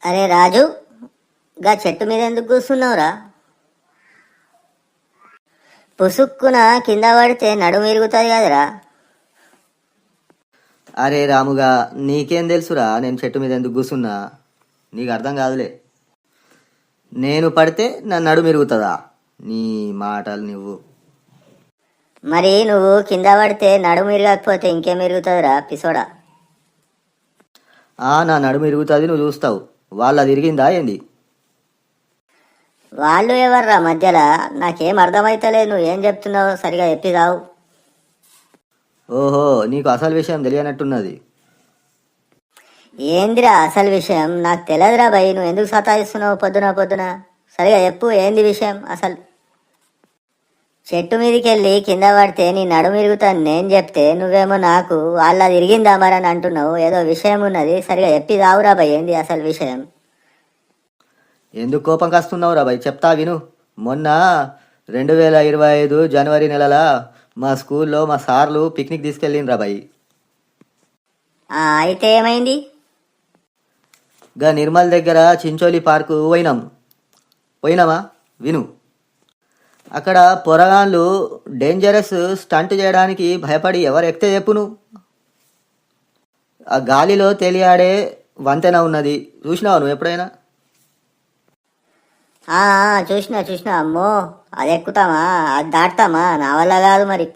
అరే రాజు, గా చెట్టు మీద ఎందుకు కూర్చున్నావురా? పుసుక్కున కింద పడితే నడుము ఇరుగుతుంది కదరా. అరే రాముగా, నీకేం తెలుసురా నేను చెట్టు మీద ఎందుకు కూర్చున్నా? నీకు అర్థం కాదులే. నేను పడితే నా నడుము ఇరుగుతుందా? నీ మాటలు నువ్వు. మరి నువ్వు కింద పడితే నడుము ఇరగకపోతే ఇంకేం ఇరుగుతుందిరా పిసోడా? నా నడుము ఇరుగుతుంది, నువ్వు చూస్తావు. వాళ్ళది ఇరిగిందా ఏంది? వాళ్ళు ఎవర్రా మధ్యలో? నాకేం అర్థమైతలేదు, నువ్వు ఏం చెప్తున్నావు సరిగా చెప్పిదావు. ఓహో, నీకు అసలు విషయం తెలియనట్టున్నది. ఏందిరా అసలు విషయం? నాకు తెలియదురా భయ్, నువ్వు ఎందుకు సతాయిస్తున్నావు పొద్దున పొద్దున? సరిగా చెప్పు, ఏంది విషయం అసలు? చెట్టు మీదకి వెళ్ళి కింద పడితే నీ నడుము ఇరుగుతాను నేను చెప్తే నువ్వేమో నాకు వాళ్ళది ఇరిగిందా మరి అని అంటున్నావు. ఏదో విషయం ఉన్నది, సరిగా చెప్పి రావురా భయ్, ఏంది అసలు విషయం? ఎందుకు కోపం కాస్తున్నావు రా భయ్? చెప్తా విను. మొన్న 2025 జనవరి నెలల మా స్కూల్లో మా సార్లు పిక్నిక్ తీసుకెళ్ళిండ్రా భయ్. అయితే ఏమైంది? గా నిర్మల్ దగ్గర చించోలి పార్కు పోయినామా విను. అక్కడ పొరగాళ్ళు డేంజరస్ స్టంట్ చేయడానికి భయపడి ఎవరు ఎక్కితే చెప్పును. ఆ గాలిలో తేలియాడే వంతెన ఉన్నది, చూసినావు నువ్వు ఎప్పుడైనా? చూసినా. అమ్మో, అది ఎక్కుతామా, అది దాటుతామా? నా వల్ల కాదు మరి.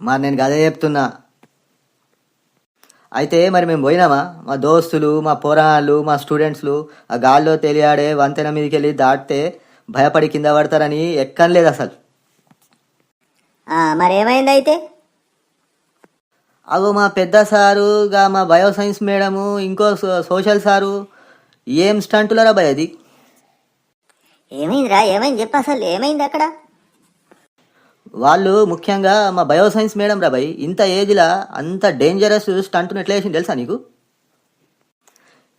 మరి నేను అదే చెప్తున్నా. అయితే మరి మేము పోయినామా, మా దోస్తులు, మా పోరాళ్ళు, మా స్టూడెంట్స్లు ఆ గాల్లో తేలియాడే వంతెన మీదకి వెళ్ళి దాటితే భయపడి కింద పడతారని ఎక్కనలేదు అసలు. మరి ఏమైంది అయితే? అగో మా పెద్ద సారుగా మా బయో సైన్స్ మేడము, ఇంకో సోషల్ సారు ఏం స్టంటులరా భయ్ అది. ఏమైందిరా? ఏమైంది చెప్పు అసలు, ఏమైంది అక్కడ? వాళ్ళు ముఖ్యంగా మా బయో సైన్స్ మేడం రా భయ్, ఇంత ఏజ్లా అంత డేంజరస్ స్టంట్ను ఎట్లా చేసింది తెలుసా నీకు?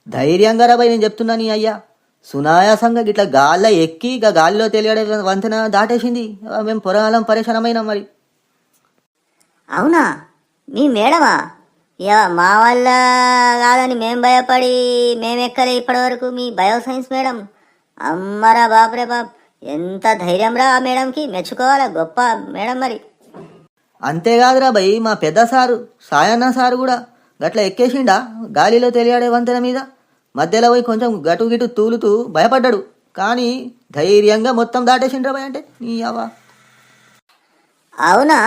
ధైర్యంగా రా భయ్, నేను చెప్తున్నా నీ అయ్యా. సునాయాసంగా ఇట్లా గాల్లో ఎక్కి ఇక గాలిలో తేలియాడే వంతెన దాటేసింది. మేము పొరగాలం పరేషానమైనాం మరి. అవునా? మీ మేడమా? మా వల్ల కాదని మేము భయపడి మేము ఎక్కలే ఇప్పటి వరకు. మీ బయో సైన్స్ మేడం అమ్మరా బాపురే బాప్, ఎంత ధైర్యం రా ఆ మేడంకి, మెచ్చుకోవాలా, గొప్ప మేడం మరి. అంతేకాదురా భయ్, మా పెద్ద సారు సాయన్న సారు కూడా గట్ల ఎక్కేసిండా గాలిలో తేలియాడే వంతెన మీద. మధ్యలో పోయి కొంచెం గటు గిటు తూలుతూ భయపడ్డాడు, కానీ ధైర్యంగా మొత్తం దాటేసిండ్రా భయ్. అంటే నీ అవ్వ. అవునా?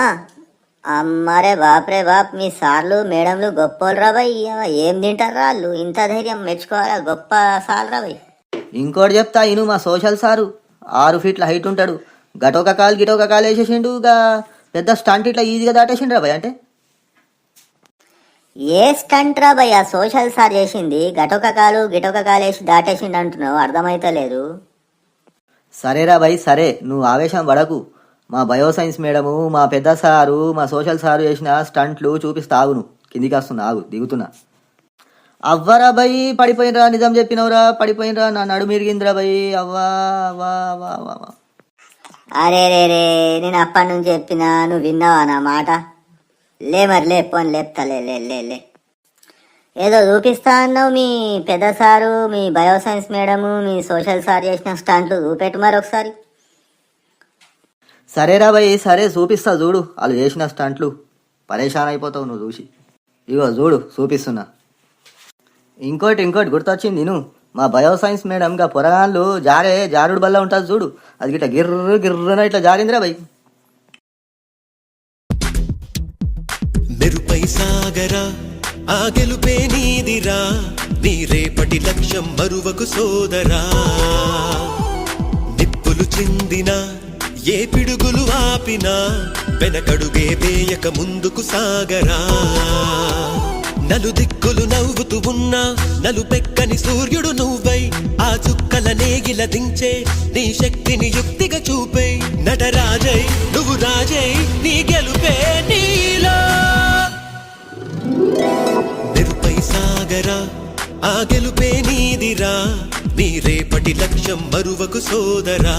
అమ్మరే బాప్రే బాప్, మీ సార్లు మేడంలు గొప్పోళ్ళు రా భయ్. ఏం తింటారు వాళ్ళు, ఇంత ధైర్యం, మెచ్చుకోవాలా, గొప్ప సార్లు రా భయ్. ఇంకోటి చెప్తా ఇను, మా సోషల్ సారు 6 ఫీట్ల హైట్ ఉంటాడు. గటొక కాలు గిటొక కాలు వేసేసిండు, పెద్ద స్టంట్ ఇట్లా ఈజీగా దాటేసిండ్రా భయ్. అంటే ఏ స్టంట్ రా భయ్ ఆ సోషల్ సార్ చేసింది? గటొక కాలు గిటొక కాలు వేసి దాటేసిండు అంటున్నావు, అర్థమైతలేదు. సరేరా భయ్ సరే, నువ్వు ఆవేశం పడకు. మా బయో సైన్స్ మేడము, మా పెద్ద సారు, మా సోషల్ సారు చేసిన స్టంట్లు చూపిస్తా. ఆగును, కిందికి వస్తున్నా, ఆగు, దిగుతున్నా. అవ్వరా భయ్, పడిపోయినరా, నిజం చెప్పినవరా, పడిపోయినరా, నా నడుము ఇరిగిందిరా భయ్. అవ్వా వా వా వా వా. అరే రే రే, నేను అప్పటి నుంచి చెప్పినా, నువ్వు విన్నావా నా మాట? లే మరి, లే పోని, లేపుతా, లే లే లే లే. ఏదో చూపిస్తా అన్నావు, మీ పెద్ద సారు, మీ బయో సైన్స్ మేడము, మీ సోషల్ సార్ చేసిన స్టంట్లు చూపెట్టు మరి ఒకసారి. సరేరా భయ్ సరే, చూపిస్తా చూడు వాళ్ళు చేసిన స్టంట్లు. పరేషాన్ అయిపోతావు నువ్వు చూసి. ఇగో చూడు చూపిస్తున్నా. ఇంకోటి గుర్తొచ్చింది నేను. మా బయో సైన్స్ మేడం గా పొరగాళ్ళు జారుడు బల్ల ఉంటుంది చూడు, అది గిట్లా గిర్రన ఇట్లా జారిందిరా భయ్. మెరుపై సాగరా, ఆ గెలుపే నీదిరా, నీ రేపటి లక్ష్యం మరువకు సోదరా. నిప్పులు చిందిన ఏ పిడుగులు ఆపినా, వెనకడుగే వేయక ముందుకు సాగరా. నలు దిక్కులు నవ్వుతూ ఉన్నా, నలుపెక్కని సూర్యుడు నువ్వై, ఆ చుక్కల నేగిల దించే నీ శక్తిని యుక్తిగా చూపై. నటరాజై నువ్వు రాజై, నీ గెలుపే నీలో. మెరుపై సాగరా, ఆ గెలుపే నీదిరా, నీ రేపటి లక్ష్యం మరువకు సోదరా.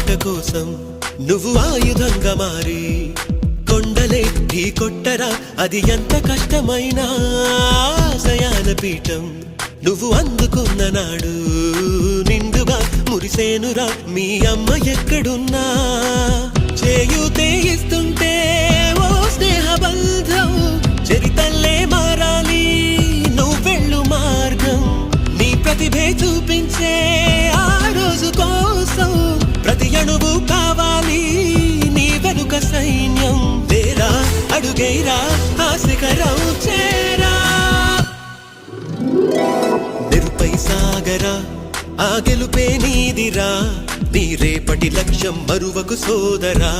మాట కోసం నువ్వు ఆయుధంగా మారి కొండలే ఢీ కొట్టరా, అది ఎంత కష్టమైనా ఆశయాల పీఠం నువ్వు అందుకున్న నాడు నిండుగా మురిసేనురా మీ అమ్మ ఎక్కడున్నా. చేయూతే ఇస్తుంటే ఓ స్నేహ బంధం చరితల్లే మారాలి నువ్వెళ్ళు మార్గం. నీ ప్రతిభే చూపించే ఆ రోజు కోసం ప్రతి అణువు కావాలి నీ వెనుక సైన్యం. లేరా అడుగేరా ఆ శిఖరం చేరా, నిరుపై సాగరా ఆ గెలుపే నీదిరా, నీ రేపటి లక్ష్యం మరువకు సోదరా.